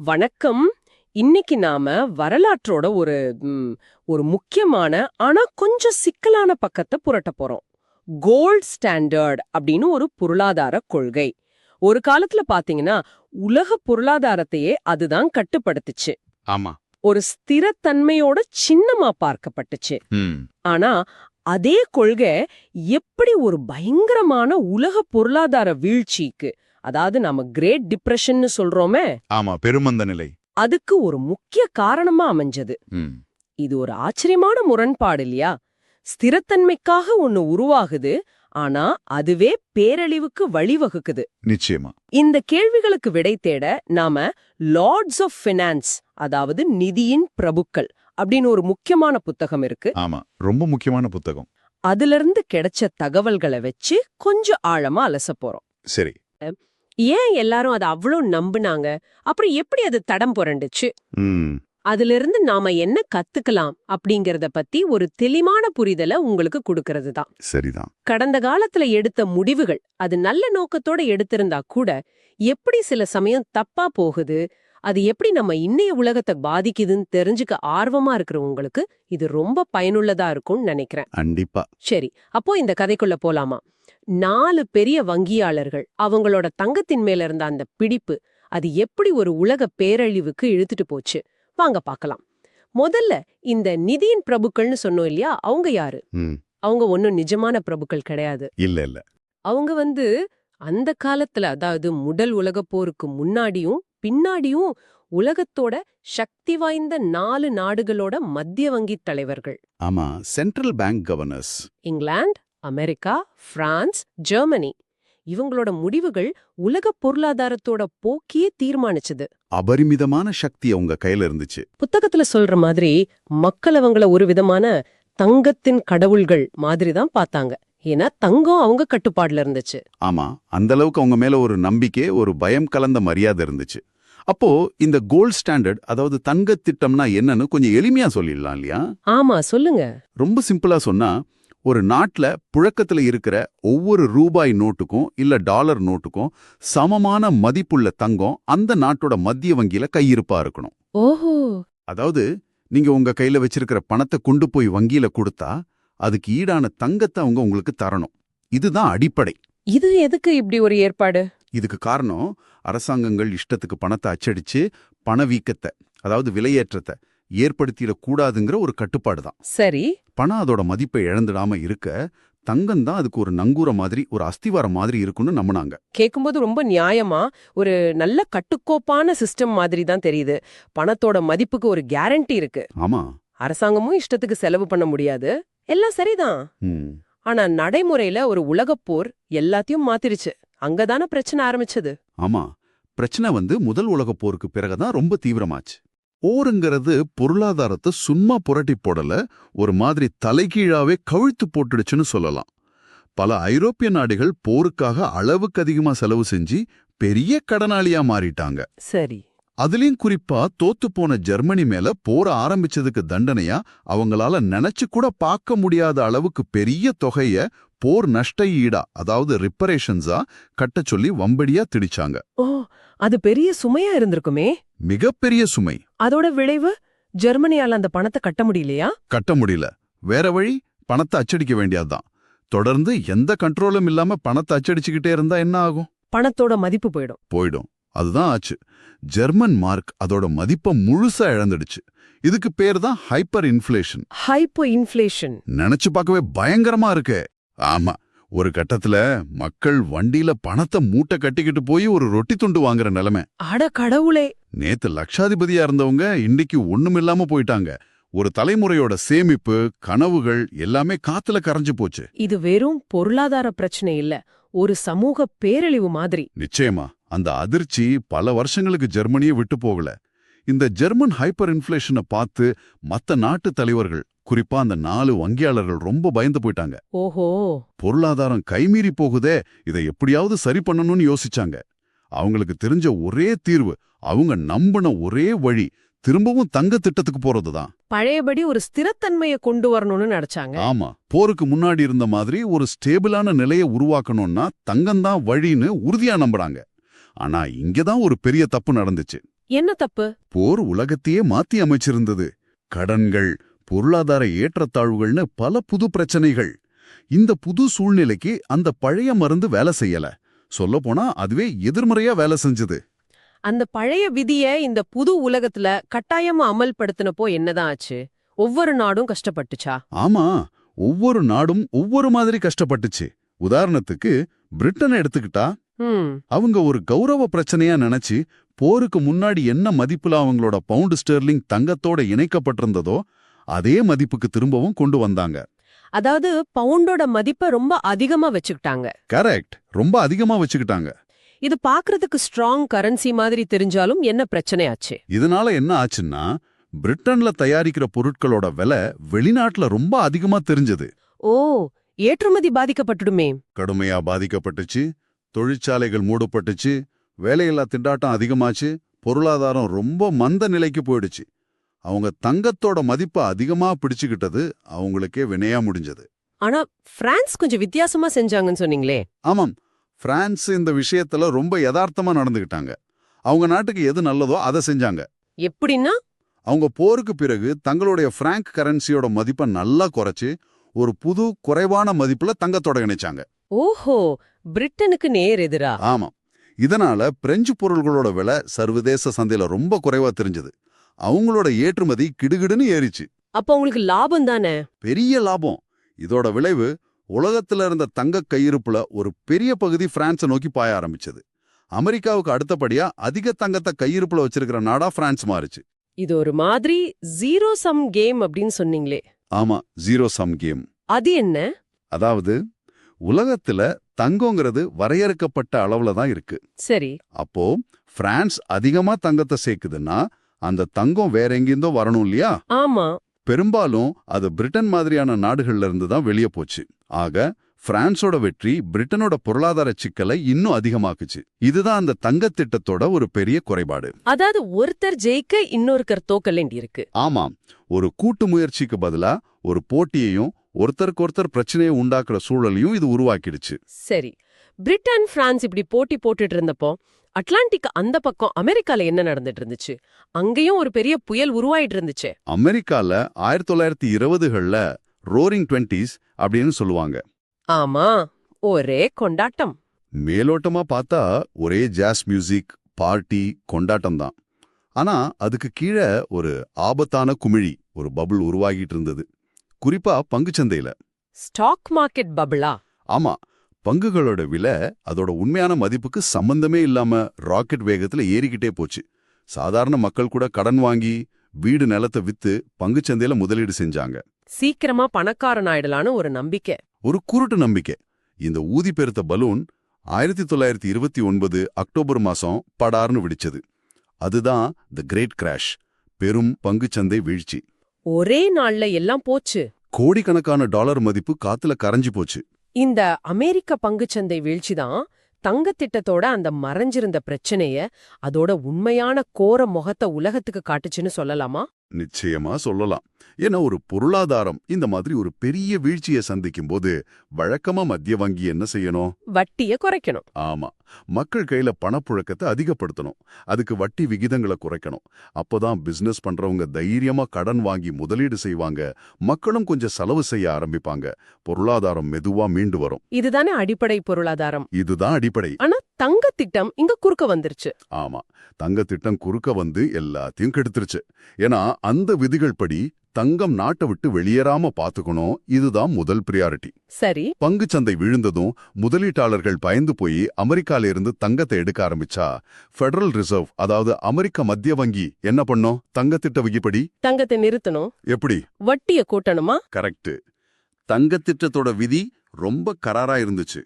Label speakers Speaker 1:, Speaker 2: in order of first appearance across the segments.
Speaker 1: வணக்கம். இன்னைக்கு நாம வரலாற்றோட ஒரு முக்கியமான ஆனா கொஞ்சம் சிக்கலான பக்கத்தை புரட்ட போறோம். கோல்ட் ஸ்டாண்டர்ட் அப்படின்னு ஒரு பொருளாதார கொள்கை. ஒரு காலத்துல பாத்தீங்கன்னா உலக பொருளாதாரத்தையே அதுதான் கட்டுப்படுத்துச்சு.
Speaker 2: ஆமா.
Speaker 1: ஒரு ஸ்திரத்தன்மையோட சின்னமா பார்க்கப்பட்டுச்சு. ஆனா அதே கொள்கை எப்படி ஒரு பயங்கரமான உலக பொருளாதார வீழ்ச்சிக்கு, அதாவது நம்ம கிரேட் டிப்ரெஷன்னு சொல்றோமே,
Speaker 2: ஆமா, பெருமந்த நிலை,
Speaker 1: அதுக்கு ஒரு முக்கிய காரணமா அமைஞ்சது. இது ஒரு ஆச்சரியமான முரண்பாடு இல்லையா? ஸ்திரத்தன்மைக்காக ஒன்னு உருவாகுது, ஆனா அதுவே பேரழிவுக்கு வழிவகுக்குது.
Speaker 2: நிச்சயமா.
Speaker 1: இந்த கேள்விகளுக்கு விடை தேட நாம லார்ட்ஸ் ஆஃப் ஃபினான்ஸ், அதாவது நிதியின் பிரபுக்கள் அப்படின்னு ஒரு முக்கியமான புத்தகம் இருக்கு.
Speaker 2: ஆமா, ரொம்ப முக்கியமான புத்தகம்.
Speaker 1: அதிலிருந்து கிடைச்ச தகவல்களை வச்சு கொஞ்சம் ஆழமா அலச போறோம்.
Speaker 2: சரி.
Speaker 1: ஏன் எல்லாரும் அதை அவ்வளோ நம்புனாங்க, அப்புறம் எப்படி அது தடம் புரண்டுச்சு, அதிலிருந்து நாம என்ன கத்துக்கலாம் அப்படிங்கறத பத்தி ஒரு தெளிவான புரிதலை உங்களுக்கு கொடுக்கறது தான்.
Speaker 2: சரிதான்.
Speaker 1: கடந்த காலத்துல எடுத்த முடிவுகள் அது நல்ல நோக்கத்தோட எடுத்திருந்தா கூட எப்படி சில சமயம் தப்பா போகுது, அது எப்படி நம்ம இன்னைய உலகத்தை பாதிக்குதுன்னு தெரிஞ்சுக்க ஆர்வமா இருக்கிறவங்களுக்கு இது ரொம்ப பயனுள்ளதா இருக்கும்னு நினைக்கிறேன்.
Speaker 2: கண்டிப்பா.
Speaker 1: சரி, அப்போ இந்த கதைக்குள்ள போலாமா? 4 பெரிய வங்கியாளர்கள் அவங்களோட தங்கத்தின் மேல இருந்த அந்த பிடிப்பு அது எப்படி ஒரு உலக பேரழிவுக்கு இழுத்துட்டு போச்சு, வாங்க பார்க்கலாம். முதல்ல இந்த நிதியின் பிரபுக்கள்னு சொன்னோம் இல்லையா, அவங்க யாரு? அவங்க ஒன்னும் நிஜமான பிரபுக்கள் கிடையாது.
Speaker 2: இல்ல.
Speaker 1: அவங்க அந்த காலத்துல, அதாவது முதல் உலகப் போருக்கு முன்னாடியும் பின்னாடியும் உலகத்தோட சக்தி வாய்ந்த 4 நாடுகளோட மத்திய வங்கி தலைவர்கள்.
Speaker 2: ஆமா, central bank governors.
Speaker 1: England, America, France, Germany. இவங்களோட முடிவுகள் உலக பொருளாதாரத்தோட போக்கியே தீர்மானிச்சது.
Speaker 2: அபரிமிதமான சக்தி அவங்க கையில இருந்துச்சு.
Speaker 1: புத்தகத்துல சொல்ற மாதிரி மக்கள் அவங்கள ஒரு விதமான தங்கத்தின் கடவுள்கள் மாதிரி தான் பார்த்தாங்க. ஏன்னா தங்கம் அவங்க கட்டுப்பாடுல இருந்துச்சு.
Speaker 2: ஆமா, அந்த அளவுக்கு அவங்க மேல ஒரு நம்பிக்கை, ஒரு பயம் கலந்த மரியாதை இருந்துச்சு. அப்போ இந்த கோல்ட் ஸ்டாண்டர்ட், அதாவது தங்க திட்டம்னா என்னன்னு கொஞ்சம் எளிமையா சொல்லிடலாம் இல்லையா?
Speaker 1: ஆமா, சொல்லுங்க.
Speaker 2: ரொம்ப சிம்பிளா சொன்னா, ஒரு நாட்டுல புழக்கத்துல இருக்கிற ஒவ்வொரு ரூபாய் நோட்டுக்கும் இல்ல டாலர் நோட்டுக்கும் சமமான மதிப்புள்ள தங்கம் அந்த நாட்டோட மத்திய வங்கியில கையிருப்பா இருக்கணும்.
Speaker 1: ஓஹோ.
Speaker 2: அதாவது நீங்க உங்க கையில வச்சிருக்கிற பணத்தை கொண்டு போய் வங்கியில கொடுத்தா அதுக்கு ஈடான தங்கத்தை அவங்க உங்களுக்கு தரணும். இதுதான் அடிப்படை.
Speaker 1: இது எதுக்கு இப்படி ஒரு ஏற்பாடு?
Speaker 2: இதுக்கு காரணம், அரசாங்கங்கள் இஷ்டத்துக்கு பணத்தை அச்சடிச்சு பணவீக்கத்தை, அதாவது விலையேற்றத்தை ஏற்படுத்திடக்கூடாதுங்கிற ஒரு கட்டுப்பாடு தான்.
Speaker 1: சரி.
Speaker 2: பணம் அதோட மதிப்பை இழந்துடாம இருக்க தங்கம் தான் அதுக்கு ஒரு நங்கூர மாதிரி, ஒரு அஸ்திவாரம் மாதிரி இருக்குன்னு நம்பினாங்க.
Speaker 1: கேட்கும்போது ரொம்ப நியாயமா, ஒரு நல்ல கட்டுக்கோப்பான சிஸ்டம் மாதிரி தான் தெரியுது. பணத்தோட மதிப்புக்கு ஒரு கேரண்டி இருக்கு.
Speaker 2: ஆமா,
Speaker 1: அரசாங்கமும் இஷ்டத்துக்கு செலவு பண்ண முடியாது. எல்லாம் சரிதான். ஆனா நடைமுறையில ஒரு உலகப்போர் எல்லாத்தையும் மாத்திருச்சு. அங்கதான பிரச்சனை ஆரம்பிச்சது.
Speaker 2: ஆமா, பிரச்சனை முதல் உலகப் போருக்கு பிறகுதான் ரொம்ப தீவிரமாச்சு. போருங்கிறது பொருளாதாரத்தை சும்மா புரட்டி போடல, ஒரு மாதிரி தலைகீழாவே கவிழ்த்து போட்டுடுச்சுன்னு சொல்லலாம். பல ஐரோப்பிய நாடுகள் போருக்காக அளவுக்கு அதிகமா செலவு செஞ்சு பெரிய கடனாளியா மாறிட்டாங்க.
Speaker 1: சரி.
Speaker 2: அதுலயும் குறிப்பா தோத்து போன ஜெர்மனி மேல போர ஆரம்பிச்சதுக்கு தண்டனையா அவங்களால நினைச்சு கூட பார்க்க முடியாத அளவுக்கு பெரிய தொகைய போர் நஷ்ட ஈடா, அதாவது ரிப்பரேஷன்ஸா கட்ட சொல்லி வம்படியா திணிச்சாங்க.
Speaker 1: ஓ, அது பெரிய சுமையா இருந்திருக்குமே.
Speaker 2: மிகப்பெரிய சுமை.
Speaker 1: அதோட விளைவு, ஜெர்மனியால அந்த பணத்தை கட்ட முடியலையா?
Speaker 2: கட்ட முடியல. வேற வழி, பணத்தை அச்சடிக்க வேண்டியதுதான். தொடர்ந்து எந்த கண்ட்ரோலும் இல்லாம பணத்தை அச்சடிச்சுக்கிட்டே இருந்தா என்ன ஆகும்?
Speaker 1: பணத்தோட மதிப்பு போயிடும்.
Speaker 2: அதுதான் ஆச்சு. ஜெர்மன் மார்க் அதோட மதிப்பை முழுசா இழந்துடுச்சு. இதுக்கு பேர் தான் ஹைப்பர் இன்ஃப்ளேஷன்.
Speaker 1: ஹைப்பர் இன்ஃப்ளேஷன்
Speaker 2: நினைச்சு பார்க்கவே பயங்கரமா இருக்கு. ஆமா, ஒரு கட்டத்துல மக்கள் வண்டியில பணத்தை மூட்டை கட்டிக்கிட்டு போய் ஒரு ரொட்டி துண்டு வாங்குற நிலைமை.
Speaker 1: அட கடவுளே.
Speaker 2: நேத்து லட்சாதிபதியா இருந்தவங்க இன்னைக்கு ஒண்ணுமில்லாம போயிட்டாங்க. ஒரு தலைமுறையோட சேமிப்பு, கனவுகள் எல்லாமே காத்துல கரைஞ்சு போச்சு.
Speaker 1: இது வெறும் பொருளாதார பிரச்சனை இல்ல, ஒரு சமூக பேரழிவு மாதிரி.
Speaker 2: நிச்சயமா. அந்த அதிர்ச்சி பல வருஷங்களுக்கு ஜெர்மனியை விட்டு போகல. இந்த ஜெர்மன் ஹைப்பர் இன்ஃப்ளேஷனை பார்த்து மத்த நாட்டு தலைவர்கள், குறிப்பா அந்த 4 வங்கியாளர்கள் ரொம்ப பயந்து போயிட்டாங்க.
Speaker 1: ஓஹோ.
Speaker 2: பொருளாதாரம் கைமீறி போகுதே, இதை எப்படியாவது சரி பண்ணணும்னு யோசிச்சாங்க. அவங்களுக்கு தெரிஞ்ச ஒரே தீர்வு, அவங்க நம்பின ஒரே வழி திரும்பவும் தங்க திட்டத்துக்கு போறதுதான்.
Speaker 1: பழையபடி ஒரு ஸ்திரத்தன்மையை கொண்டு வரணும்னு நினைச்சாங்க.
Speaker 2: ஆமா, போருக்கு முன்னாடி இருந்த மாதிரி ஒரு ஸ்டேபிளான நிலையை உருவாக்கணும்னா தங்கம்தான் வழின்னு உறுதியா நம்புறாங்க. ஆனா இங்கதான் ஒரு பெரிய தப்பு நடந்துச்சு.
Speaker 1: என்ன தப்பு?
Speaker 2: போர் உலகத்தையே மாத்தி அமைச்சிருந்தது. கடன்கள், பொருளாதார ஏற்றத்தாழ்வுகள்னு பல புது பிரச்சனைகள். இந்த புது சூழ்நிலைக்கு அந்த பழைய மருந்து வேலை செய்யல. சொல்லப்போனா அதுவே எதிர்மறையா வேலை செஞ்சது.
Speaker 1: அந்த பழைய விதிய இந்த புது உலகத்துல கட்டாயமா அமல்படுத்தினப்போ என்னதான் ஆச்சு? ஒவ்வொரு நாடும் கஷ்டப்பட்டுச்சா?
Speaker 2: ஆமா, ஒவ்வொரு நாடும் ஒவ்வொரு மாதிரி கஷ்டப்பட்டுச்சு. உதாரணத்துக்கு பிரிட்டனை எடுத்துக்கிட்டா, அவங்க ஒரு கௌரவ பிரச்சனையா நினைச்சு போருக்கு முன்னாடி என்ன மதிப்புல அவங்களோட பவுண்ட் ஸ்டெர்லிங் தங்கத்தோட இணைக்கப்பட்டிருந்ததோ அதே மதிப்புக்கு திரும்பவும் கொண்டு வந்தாங்க.
Speaker 1: அதாவது பவுண்டோட மதிப்பை ரொம்ப அதிகமா வச்சுக்கிட்டாங்க.
Speaker 2: கரெக்ட், ரொம்ப அதிகமா வச்சுக்கிட்டாங்க.
Speaker 1: இது பாக்குறதுக்கு ஸ்ட்ராங் கரன்சி மாதிரி தெரிஞ்சாலும் என்ன பிரச்சனையாச்சு?
Speaker 2: இதனால என்ன ஆச்சுன்னா, பிரிட்டன்ல தயாரிக்கிற பொருட்களோட விலை வெளிநாட்டுல ரொம்ப அதிகமா தெரிஞ்சது.
Speaker 1: ஓ, ஏற்றுமதி பாதிக்கப்பட்டுடுமே.
Speaker 2: கடுமையா பாதிக்கப்பட்டுச்சு. தொழிற்சாலைகள் மூடப்பட்டுச்சு. வேலையில்லா திண்டாட்டம் அதிகமாச்சு. பொருளாதாரம் ரொம்ப மந்த நிலைக்கு போயிடுச்சு. அவங்க தங்கத்தோட மதிப்பை அதிகமா பிடிச்சுக்கிட்டது அவங்களுக்கே வினையா முடிஞ்சது.
Speaker 1: ஆனா பிரான்ஸ் கொஞ்சம் வித்தியாசமா செஞ்சாங்கன்னு சொன்னீங்களே.
Speaker 2: ஆமாம், பிரான்ஸ் இந்த விஷயத்துல ரொம்ப யதார்த்தமா நடந்துகிட்டாங்க. அவங்க நாட்டுக்கு எது நல்லதோ அதை செஞ்சாங்க.
Speaker 1: எப்படின்னா?
Speaker 2: அவங்க போருக்கு பிறகு தங்களுடைய பிராங்க் கரன்சியோட மதிப்பை நல்லா குறைச்சு ஒரு புது குறைவான மதிப்புல தங்கத்தோட இணைச்சாங்க.
Speaker 1: ஓஹோ, பிரிட்டனுக்கு நேர் எதிரா?
Speaker 2: ஆமாம். இதனால பிரெஞ்சு பொருள்களோட விலை சர்வதேச சந்தையில ரொம்ப குறைவா தெரிஞ்சது. அவங்களோட ஏற்றுமதி கிடுகிடுன்னு ஏறிச்சு.
Speaker 1: அப்ப உங்களுக்கு லாபம் தானே?
Speaker 2: பெரிய லாபம். இதோட விளைவு உலகத்துல இருந்த தங்க கையிருப்புல ஒரு பெரிய பகுதி பிரான்ஸை நோக்கி பாய ஆரம்பிச்சது. அமெரிக்காவுக்கு அடுத்தபடியா அதிக தங்கத்தை கையிருப்புல வச்சிருக்கிற நாடா பிரான்ஸ் மாறுச்சு.
Speaker 1: இது ஒரு மாதிரி ஜீரோ சம் கேம் அப்படின்னு சொன்னீங்களே.
Speaker 2: ஆமா, ஜீரோ சம் கேம்.
Speaker 1: அது என்ன?
Speaker 2: அதாவது உலகத்துல தங்கங்கிறது வரையறுக்கப்பட்ட அளவுல தான் இருக்கு.
Speaker 1: சரி.
Speaker 2: அப்போ பிரான்ஸ் அதிகமா தங்கத்தை சேர்க்குதுன்னா அந்த தங்கம் வேற எங்கிருந்தோ வரணும் இல்லையா?
Speaker 1: ஆமா.
Speaker 2: பெரும்பாலும் அது பிரிட்டன் மாதிரியான நாடுகள்ல இருந்து தான் வெளியே போச்சு. ஆக பிரான்ஸோட வெற்றி பிரிட்டனோட பொருளாதார சிக்கலை இன்னும் அதிகமாக்குச்சு. இதுதான் அந்த தங்க திட்டத்தோட ஒரு பெரிய குறைபாடு.
Speaker 1: அதாவது ஒருத்தர் ஜெயிக்க இன்னொருத்தர் தோக்கலேண்டி இருக்கு.
Speaker 2: ஆமாம், ஒரு கூட்டு முயற்சிக்கு பதிலா ஒரு போட்டியையும் ஒருத்தருக்கொருத்தர் பிரச்சனையை உண்டாக்குற சூழலையும் இது உருவாக்கிடுச்சு.
Speaker 1: சரி, பிரிட்டன் பிரான்ஸ் இப்படி போட்டி போட்டுட்டு இருந்தப்போ அட்லாண்டிக் அந்த பக்கம் அமெரிக்கால என்ன நடந்துட்டு இருந்துச்சு? அங்கேயும் ஒரு பெரிய புயல் உருவாயிட்டு இருந்துச்சு.
Speaker 2: அமெரிக்கால 1920கள்ல ரோரிங் 20s அப்படின்னு சொல்லுவாங்க.
Speaker 1: ஆமா, ஒரே கொண்டாட்டம்.
Speaker 2: மேலோட்டமா பார்த்தா ஒரே ஜாஸ் மியூசிக், பார்ட்டி, கொண்டாட்டம் தான். ஆனா அதுக்கு கீழே ஒரு ஆபத்தான குமிழி, ஒரு பபுள் உருவாகிட்டு இருந்தது. குறிப்பா பங்குச்சந்தையில.
Speaker 1: Stock market பபிளா?
Speaker 2: ஆமா, பங்குகளோட விலை அதோட உண்மையான மதிப்புக்கு சம்பந்தமே இல்லாம ராக்கெட் வேகத்துல ஏறிக்கிட்டே போச்சு. சாதாரண மக்கள் கூட கடன் வாங்கி வீடு நிலத்தை வித்து பங்குச்சந்தையில முதலீடு செஞ்சாங்க.
Speaker 1: சீக்கிரமா பணக்காரன் ஆயிடலான்னு ஒரு நம்பிக்கை.
Speaker 2: ஒரு குருட்டு நம்பிக்கை. இந்த ஊதி பெருத்த பலூன் 1929 அக்டோபர் மாசம் படார்னு வெடிச்சது. அதுதான் தி கிரேட் கிராஷ், பெரும் பங்குச்சந்தை வீழ்ச்சி.
Speaker 1: ஒரே நாள்ல எல்லாம் போச்சு.
Speaker 2: கோடிக்கணக்கான டாலர் மதிப்பு காத்துல கரைஞ்சு போச்சு.
Speaker 1: இந்த அமெரிக்க பங்குச்சந்தை வீழ்ச்சிதான் தங்க திட்டத்தோட அந்த மறைஞ்சிருந்த பிரச்சனைய, அதோட உண்மையான கோர முகத்தை உலகத்துக்கு காட்டுச்சுன்னு சொல்லலாமா?
Speaker 2: நிச்சயமா சொல்லலாம். ஏன்னா ஒரு பொருளாதாரம் இந்த மாதிரி ஒரு பெரிய வீழ்ச்சியை சந்திக்கும் போது வழக்கமா மத்திய வங்கி என்ன செய்யணும்?
Speaker 1: வட்டிய குறைக்கணும்.
Speaker 2: ஆமா, மக்கள் கையில பணப்புழக்கத்தை அதிகப்படுத்தணும். அதுக்கு வட்டி விகிதங்களை குறைக்கணும். அப்பதான் பிசினஸ் பண்றவங்க தைரியமா கடன் வாங்கி முதலீடு செய்வாங்க. மக்களும் கொஞ்சம் செலவு செய்ய ஆரம்பிப்பாங்க. பொருளாதாரம் மெதுவா மீண்டு வரும்.
Speaker 1: இதுதானே அடிப்படை பொருளாதாரம்.
Speaker 2: இதுதான் அடிப்படை.
Speaker 1: ஆனா தங்க திட்டம் இங்க குறுக்க வந்துருச்சு.
Speaker 2: ஆமா, தங்க திட்டம் குறுக்க வந்து எல்லாத்தையும் கெடுத்துருச்சு. ஏன்னா அந்த விதிகள் படி தங்கம் நாட்டை விட்டு வெளியேறாம பாத்துக்கணும். இதுதான் முதல் பிரியாரிட்டி.
Speaker 1: சரி.
Speaker 2: பங்குச்சந்தை விழுந்ததும் முதலீட்டாளர்கள் பயந்து போய் அமெரிக்கால இருந்து தங்கத்தை எடுக்க ஆரம்பிச்சா ஃபெடரல் ரிசர்வ், அதாவது அமெரிக்க மத்திய வங்கி என்ன பண்ணும்? தங்கத்திட்ட விதிப்படி
Speaker 1: தங்கத்தை நிறுத்தணும்.
Speaker 2: எப்படி?
Speaker 1: வட்டிய கூட்டணுமா?
Speaker 2: கரெக்ட். தங்கத்திட்டத்தோட விதி ரொம்ப கராரா இருந்துச்சு.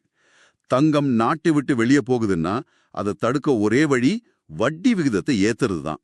Speaker 2: தங்கம் நாட்டை விட்டு வெளியே போகுதுன்னா அதை தடுக்க ஒரே வழி வட்டி விகிதத்தை ஏத்துறது தான்.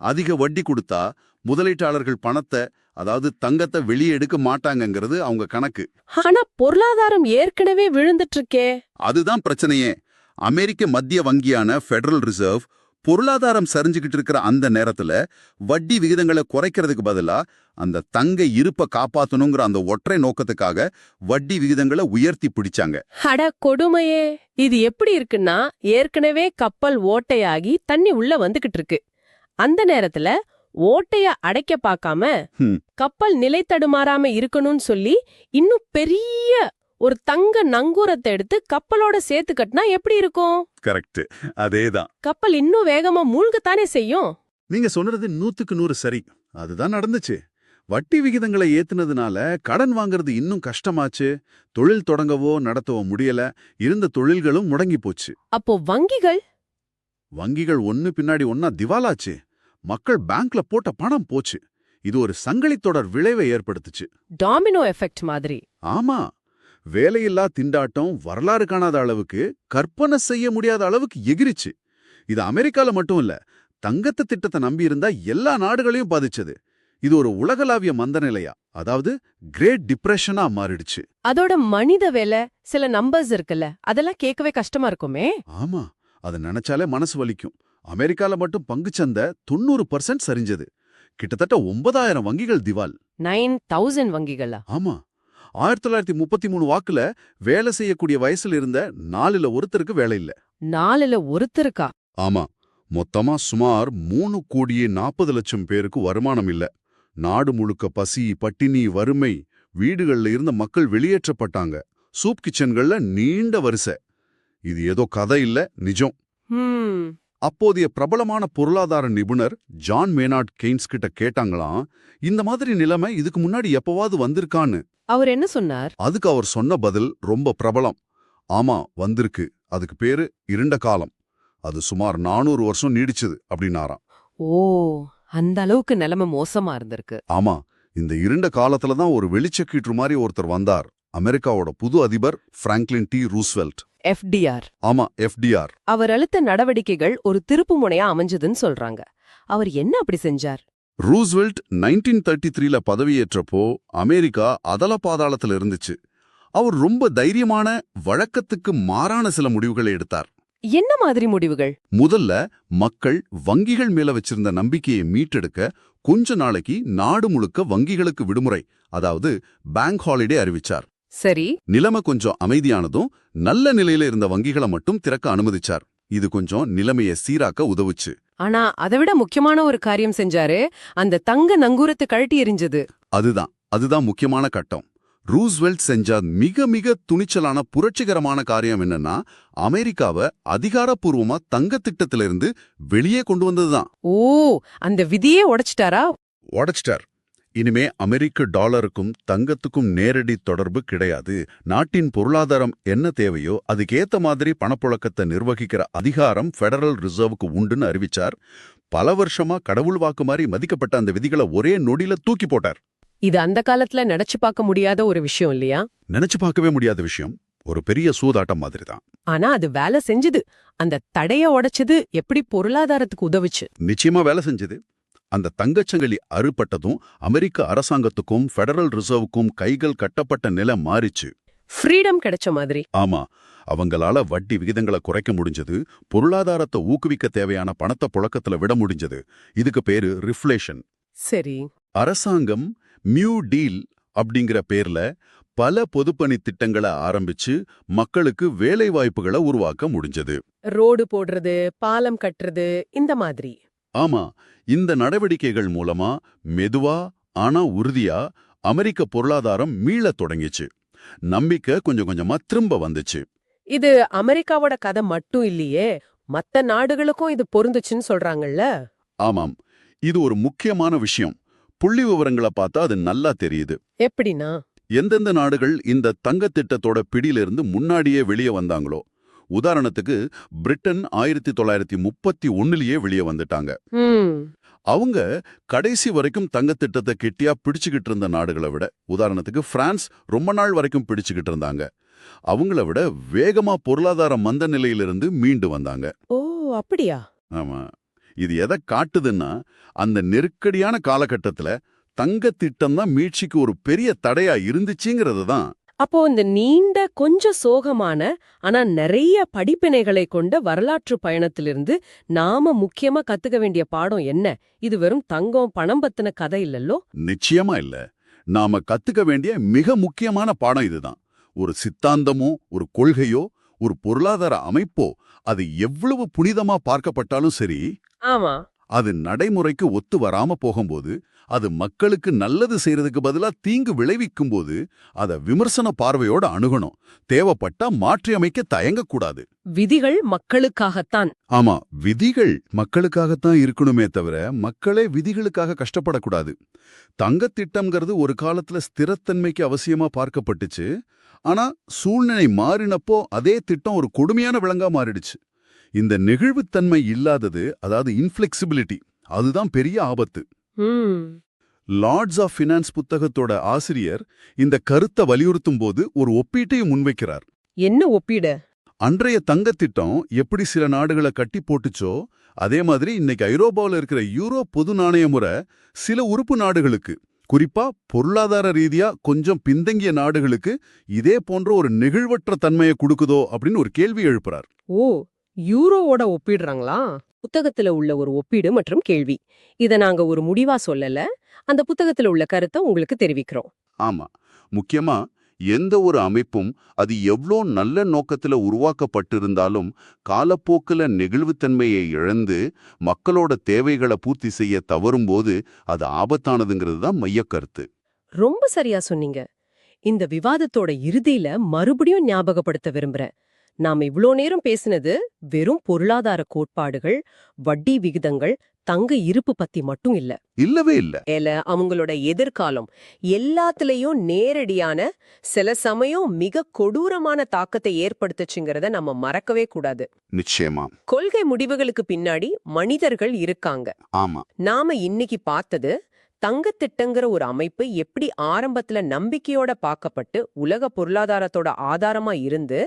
Speaker 2: அதிக வட்டி கொடுத்தா முதலீட்டாளர்கள் பணத்தை, அதாவது தங்கத்தை வெளியே எடுக்க மாட்டாங்கங்கிறது அவங்க கணக்கு.
Speaker 1: ஆனா பொருளாதாரம் ஏற்கனவே விழுந்துட்டு இருக்கே.
Speaker 2: அதுதான் பிரச்சனையே. அமெரிக்க மத்திய வங்கியான ஃபெடரல் ரிசர்வ் பொருளாதாரம் சரிஞ்சுக்கிட்டு இருக்கிற அந்த நேரத்துல வட்டி விகிதங்களை குறைக்கிறதுக்கு பதிலா அந்த தங்க இருப்பை காப்பாத்தணுங்கிற அந்த ஒற்றை நோக்கத்துக்காக வட்டி விகிதங்களை உயர்த்தி பிடிச்சாங்க.
Speaker 1: அட கொடுமையே! இது எப்படி இருக்குன்னா, ஏற்கனவே கப்பல் ஓட்டையாகி தண்ணி உள்ள வந்துகிட்டு இருக்கு. அந்த நேரத்துல ஓட்டைய அடைக்க பார்க்காம
Speaker 2: ஹம்.
Speaker 1: கப்பல் நிலை தடுமாறாம இருக்கணும்னு சொல்லி இன்னும் பெரிய ஒரு தங்க நங்கூரத்தை எடுத்து கப்பலோட சேர்த்து கட்டினா எப்படி இருக்கும்?
Speaker 2: கரெக்ட், அதேதான்.
Speaker 1: கப்பல் இன்னும் வேகமா மூழ்கத்தானே செய்யும்.
Speaker 2: நீங்க சொன்னது 100% சரி. அதுதான் நடந்துச்சு. வட்டி விகிதங்களை ஏத்துனதுனால கடன் வாங்குறது இன்னும் கஷ்டமாச்சு. தொழில் தொடங்கவோ நடத்தவோ முடியல. இருந்த தொழில்களும் முடங்கி போச்சு.
Speaker 1: அப்போ
Speaker 2: வங்கிகள் ஒன்னு பின்னாடி ஒன்னா திவாலாச்சு. மக்கள் பேங்க்ல போட்ட பணம் போச்சு. இது ஒரு சங்கிலித் தொடர் விளைவை ஏற்படுத்துச்சு.
Speaker 1: டாமினோ எஃபெக்ட் மாதிரி.
Speaker 2: ஆமா, வேலையில்லா திண்டாட்டம் வரலாறு காணாத அளவுக்கு, கற்பனை செய்ய முடியாத அளவுக்கு எகிரிச்சு. இது அமெரிக்கால மட்டும் இல்ல, தங்கத்து திட்டத்தை நம்பி இருந்தா எல்லா நாடுகளையும் பாதிச்சது. இது ஒரு உலகளாவிய மந்தநிலையா, அதாவது கிரேட் டிப்ரெஷனா மாறிடுச்சு.
Speaker 1: அதோட மனித வேலை சில நம்பர்ஸ் இருக்குல்ல, அதெல்லாம் கேட்கவே கஷ்டமா இருக்குமே.
Speaker 2: ஆமா, அதை நினைச்சாலே மனசு வலிக்கும். அமெரிக்கால மட்டும் பங்குச்சந்தை 90% சரிஞ்சது. கிட்டத்தட்ட 9000 வங்கிகள் திவால்.
Speaker 1: 9000 வங்கிகளா?
Speaker 2: ஆமா, 1933 வாக்குல வேலை செய்யக்கூடிய வயசுல இருந்த 4ல் ஒருத்தருக்கு வேலை இல்ல.
Speaker 1: 4ல் ஒருத்தருக்கா?
Speaker 2: ஆமா, மொத்தமா சுமார் 3,40,00,000 பேருக்கு வருமானம் இல்ல. நாடு முழுக்க பசி, பட்டினி, வறுமை. வீடுகள்ல இருந்த மக்கள் வெளியேற்றப்பட்டாங்க. சூப் கிச்சன்கள்ல நீண்ட வரிசை. இது ஏதோ கதை இல்ல, நிஜம். அப்போதைய பிரபலமான பொருளாதார நிபுணர் ஜான் மேனார்ட் கெய்ன்ஸ் கிட்ட கேட்டாங்களாம், இந்த மாதிரி நிலைமை இதுக்கு முன்னாடி எப்பவாவது வந்திருக்கான்னு.
Speaker 1: அவர் என்ன சொன்னார்?
Speaker 2: அதுக்கு அவர் சொன்ன பதில் ரொம்ப பிரபலம். ஆமா, வந்திருக்கு. அதுக்கு பேரு இருண்ட காலம். அது சுமார் 400 வருஷம் நீடிச்சது அப்படின்னாராம்.
Speaker 1: ஓ, அந்த அளவுக்கு நிலைமை மோசமா இருந்திருக்கு.
Speaker 2: ஆமா, இந்த இருண்ட காலத்துல தான் ஒரு வெளிச்சக்கீற்று மாதிரி ஒருத்தர் வந்தார். அமெரிக்காவோட புது அதிபர் பிராங்க்லின் டி ரூஸ்வெல்ட்.
Speaker 1: FDR.
Speaker 2: ஆமா, FDR.
Speaker 1: அவர் அளித்த நடவடிக்கைகள் ஒரு திருப்பு முனையா அமைஞ்சதுன்னு சொல்றாங்க. அவர் என்ன அப்படி செஞ்சார்?
Speaker 2: ரூஸ்வெல்ட் 1933ல பதவியேற்றப்போ அமெரிக்கா அதல பாதாளத்துல இருந்துச்சு. அவர் ரொம்ப தைரியமான, வழக்கத்துக்கு மாறான சில முடிவுகளை எடுத்தார்.
Speaker 1: என்ன மாதிரி முடிவுகள்?
Speaker 2: முதல்ல, மக்கள் வங்கிகள் மேல வச்சிருந்த நம்பிக்கையை மீட்டெடுக்க கொஞ்ச நாளைக்கு நாடு முழுக்க வங்கிகளுக்கு விடுமுறை, அதாவது பேங்க் ஹாலிடே அறிவிச்சார்.
Speaker 1: சரி.
Speaker 2: நிலைமை கொஞ்சம் அமைதியானதும் நல்ல நிலையில இருந்த வங்கிகளை மட்டும் திறக்க அனுமதிச்சார். இது கொஞ்சம் நிலைமையை சீராக்க உதவுச்சு.
Speaker 1: ஆனா அதைவிட முக்கியமான ஒரு காரியம் செஞ்சாரு. அந்த தங்க நங்கூரத்தை கழட்டி எறிஞ்சது.
Speaker 2: அதுதான் முக்கியமான கட்டம். ரூஸ்வெல்ட் செஞ்ச மிக மிக துணிச்சலான புரட்சிகரமான காரியம் என்னன்னா, அமெரிக்காவை அதிகாரப்பூர்வமா தங்க திட்டத்திலிருந்து வெளியே கொண்டு வந்ததுதான்.
Speaker 1: ஓ, அந்த விதியே உடைச்சிட்டாரா?
Speaker 2: உடைச்சிட்டார். இனிமே அமெரிக்க டாலருக்கும் தங்கத்துக்கும் நேரடி தொடர்பு கிடையாது. நாட்டின் பொருளாதாரம் என்ன தேவையோ அதுக்கேத்த மாதிரி பணப்புழக்கத்தை நிர்வகிக்கிற அதிகாரம் ஃபெடரல் ரிசர்வுக்கு உண்டுன்னு அறிவிச்சார். பல வருஷமா கடவுள் வாக்கு மாதிரி மதிக்கப்பட்ட அந்த விதிகளை ஒரே நொடியில தூக்கி போட்டார்.
Speaker 1: இது அந்த காலத்துல நினைச்சு பார்க்க முடியாத ஒரு விஷயம் இல்லையா?
Speaker 2: நினைச்சு பார்க்கவே முடியாத விஷயம். ஒரு பெரிய சூதாட்டம் மாதிரி தான்.
Speaker 1: ஆனா அது வேலை செஞ்சது. அந்த தடைய உடைச்சது எப்படி பொருளாதாரத்துக்கு உதவுச்சு?
Speaker 2: நிச்சயமா வேலை செஞ்சது. அந்த தங்கச்சங்கிலி அறுபட்டதும் அமெரிக்க அரசாங்கத்துக்கும் ஃபெடரல் ரிசர்வுக்கும் கைகள் கட்டப்பட்ட நிலை மாறிச்சு.
Speaker 1: ஃப்ரீடம் கிடைச்ச மாதிரி.
Speaker 2: ஆமா, அவங்களால வட்டி விகிதங்களை குறைக்க முடிஞ்சது. பொருளாதாரத்தை ஊக்குவிக்க தேவையான பணத்தை புழக்கத்துல விட முடிஞ்சது. இதுக்கு பேரு ரிஃப்ளேஷன்.
Speaker 1: சரி.
Speaker 2: அரசாங்கம் நியூ டீல் அப்படிங்கிற பேர்ல பல பொதுப்பணி திட்டங்களை ஆரம்பிச்சு மக்களுக்கு வேலை வாய்ப்புகளை உருவாக்க முடிஞ்சது.
Speaker 1: ரோடு போடுறது, பாலம் கட்டுறது, இந்த மாதிரி.
Speaker 2: ஆமா, இந்த நடவடிக்கைகள் மூலமா மெதுவா ஆனா உறுதியா அமெரிக்க பொருளாதாரம் மீளத் தொடங்கிச்சு. நம்பிக்கை கொஞ்சம் கொஞ்சமா திரும்ப வந்துச்சு.
Speaker 1: இது அமெரிக்காவோட கதை மட்டும் இல்லையே, மத்த நாடுகளுக்கும் இது பொருந்துச்சுன்னு சொல்றாங்கல்ல.
Speaker 2: ஆமாம், இது ஒரு முக்கியமான விஷயம். புள்ளி விவரங்களை பார்த்தா அது நல்லா தெரியுது.
Speaker 1: எப்படின்னா,
Speaker 2: எந்தெந்த நாடுகள் இந்த தங்க திட்டத்தோட பிடியிலிருந்து முன்னாடியே வெளியே வந்தாங்களோ, உதாரணத்துக்கு பிரிட்டன் 1931லயே வெளியே வந்துட்டாங்க. அவங்க கடைசி வரைக்கும் தங்க திட்டத்தை கெட்டியா பிடிச்சுக்கிட்டு இருந்த நாடுகளை விட, உதாரணத்துக்கு பிரான்ஸ் ரொம்ப நாள் வரைக்கும் பிடிச்சுக்கிட்டு இருந்தாங்க. அவங்கள விட வேகமா பொருளாதார மந்த நிலையிலிருந்து மீண்டு வந்தாங்க.
Speaker 1: ஓ, அப்படியா?
Speaker 2: ஆமா, இது எதை காட்டுதுன்னா, அந்த நெருக்கடியான காலகட்டத்துல தங்க திட்டம் தான் மீட்சிக்கு ஒரு பெரிய தடையா இருந்துச்சுங்கிறது தான்.
Speaker 1: அப்போ இந்த நீண்ட, கொஞ்சம் சோகமான ஆனா நிறைய படிப்பினைகளை கொண்ட வரலாற்று பயணத்திலிருந்து நாம முக்கியமா கத்துக்க வேண்டிய பாடம் என்ன? இது வெறும் தங்கம், பணம் பத்தின கதை இல்லல்லோ?
Speaker 2: நிச்சயமா இல்ல. நாம கத்துக்க வேண்டிய மிக முக்கியமான பாடம் இதுதான். ஒரு சித்தாந்தமோ, ஒரு கொள்கையோ, ஒரு பொருளாதார அமைப்போ, அது எவ்வளவு புனிதமா பார்க்கப்பட்டாலும் சரி,
Speaker 1: ஆமா,
Speaker 2: அது நடைமுறைக்கு ஒத்து வராம போகும்போது, அது மக்களுக்கு நல்லது செய்யறதுக்கு பதிலா தீங்கு விளைவிக்கும் போது அத விமர்சன பார்வையோட அணுகணும். தேவைப்பட்டா மாற்றியமைக்க தயங்கக்கூடாது.
Speaker 1: விதிகள் மக்களுக்காகத்தான்.
Speaker 2: ஆமா, விதிகள் மக்களுக்காகத்தான் இருக்கணுமே தவிர மக்களே விதிகளுக்காக கஷ்டப்படக்கூடாது. தங்கத் திட்டம்ங்கிறது ஒரு காலத்துல ஸ்திரத்தன்மைக்கு அவசியமா பார்க்கப்பட்டுச்சு. ஆனா சூழ்நிலை மாறினப்போ அதே திட்டம் ஒரு கொடுமையான விலங்கா மாறிடுச்சு. இந்த நெகிழ்வுத்தன்மை இல்லாதது, அதாவது இன்ஃப்ளெக்சிபிலிட்டி, அதுதான் பெரிய ஆபத்து. லார்ட்ஸ் ஆஃப் ஃபினான்ஸ் புத்தகத்தோட ஆசிரியர் இந்த கருத்தை வலியுறுத்தும் போது ஒரு ஒப்பீட்டையும் முன்வைக்கிறார்.
Speaker 1: என்ன ஒப்பீடு?
Speaker 2: அன்றைய தங்கத் திட்டம் எப்படி சில நாடுகளை கட்டி போட்டுச்சோ, அதே மாதிரி இன்னைக்கு ஐரோப்பாவில் இருக்கிற யூரோ பொது நாணய முறை சில உறுப்பு நாடுகளுக்கு, குறிப்பா பொருளாதார ரீதியா கொஞ்சம் பின்தங்கிய நாடுகளுக்கு இதே போன்ற ஒரு நெகிழ்வற்ற தன்மையை கொடுக்குதோ அப்படின்னு ஒரு கேள்வி எழுப்புறார்.
Speaker 1: ஓ, யூரோவோட ஒப்பிடுறாங்களா? புத்தகத்துல உள்ள ஒரு ஒப்பீடு மற்றும் கேள்வி. இத நாங்க ஒரு முடிவா சொல்லல, அந்த புத்தகத்துல உள்ள கருத்தை உங்களுக்கு தெரிவிக்கிறோம்.
Speaker 2: ஆமா, முக்கியமா எந்த ஒரு அமைப்பும் அது எவ்ளோ நல்ல நோக்கத்துல உருவாக்கப்பட்டிருந்தாலும் காலப்போக்குல நெகிழ்வுத்தன்மையை இழந்து மக்களோட தேவைகளை பூர்த்தி செய்ய தவறும்போது அது ஆபத்தானதுங்கிறது தான் மையக்கருத்து.
Speaker 1: ரொம்ப சரியா சொன்னீங்க. இந்த விவாதத்தோட இறுதியில மறுபடியும் ஞாபகப்படுத்த விரும்புறேன். நாம இவ்ளோ நேரம் பேசினது வெறும் பொருளாதார கோட்பாடுகள், வட்டி விகிதங்கள், தங்க இருப்பு பத்தி மட்டும் இல்ல.
Speaker 2: இல்லவே இல்ல.
Speaker 1: அவங்களோட எதிர்காலம் எல்லாத்துலயும் நேரடியான, சில சமயம் மிக கொடூரமான தாக்கத்தை ஏற்படுத்துச்சுங்கிறத நம்ம மறக்கவே கூடாது.
Speaker 2: நிச்சயமா.
Speaker 1: கொள்கை முடிவுகளுக்கு பின்னாடி மனிதர்கள் இருக்காங்க.
Speaker 2: ஆமா.
Speaker 1: நாம இன்னைக்கு பார்த்தது தங்கத்திட்டங்கிற ஒரு அமைப்பு எப்படி ஆரம்பத்துல நம்பிக்கையோட பார்க்கப்பட்டு உலக பொருளாதாரத்தோட ஆதாரமா இருந்து,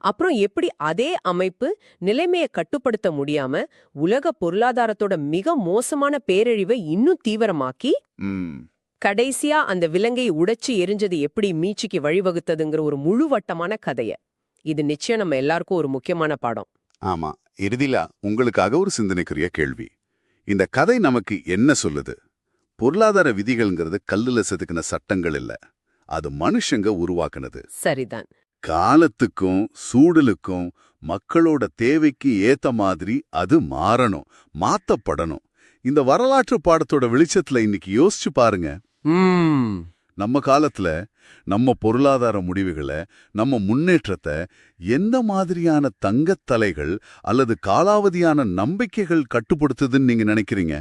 Speaker 1: அப்புறம் எப்படி அதே அமைப்பு நிலைமையை கட்டுப்படுத்த முடியாம உலக பொருளாதாரத்தோட மிக மோசமான பேரழிவை இன்னும் தீவிரமாக்கி, கடைசியா அந்த விலங்கை உடைச்சு எரிஞ்சது எப்படி மீட்சிக்கு வழிவகுத்ததுங்கிற ஒரு முழுவட்டமான கதைய. இது நிச்சயம் நம்ம எல்லாருக்கும் ஒரு முக்கியமான பாடம்.
Speaker 2: ஆமா. இறுதியில உங்களுக்காக ஒரு சிந்தனைக்குரிய கேள்வி. இந்த கதை நமக்கு என்ன சொல்லுது? பொருளாதார விதிகள்ங்கிறது கல்லுல செதுக்கின சட்டங்கள் இல்ல, அது மனுஷங்க உருவாக்குனது.
Speaker 1: சரிதான்.
Speaker 2: காலத்துக்கும் சூழலுக்கும் மக்களோட தேவைக்கு ஏத்த மாதிரி அது மாறணும், மாத்தப்படணும். இந்த வரலாற்று பாடத்தோட வெளிச்சத்துல இன்னைக்கு யோசிச்சு பாருங்க. நம்ம காலத்துல நம்ம பொருளாதார முடிவுகளை, நம்ம முன்னேற்றத்தை எந்த மாதிரியான தங்கத்தலைகள் அல்லது காலாவதியான நம்பிக்கைகள் கட்டுப்படுத்துதுன்னு நீங்க நினைக்கிறீங்க?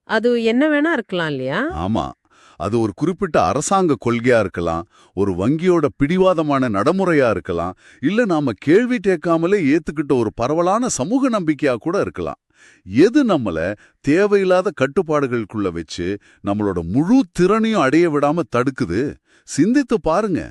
Speaker 1: அது என்ன வேணா இருக்கலாம் இல்லையா?
Speaker 2: ஆமா, அது ஒரு குறிப்பிட்ட அரசாங்க கொள்கையா இருக்கலாம், ஒரு வங்கியோட பிடிவாதமான நடைமுறையா இருக்கலாம், இல்ல நாம கேள்வி கேட்காமலே ஏத்துக்கிட்ட ஒரு பரவலான சமூக நம்பிக்கையா கூட இருக்கலாம். எது நம்மள தேவையில்லாத கட்டுப்பாடுகளுக்குள்ள வச்சு நம்மளோட முழு திறனையும் அடைய விடாம தடுக்குது? சிந்தித்து பாருங்க.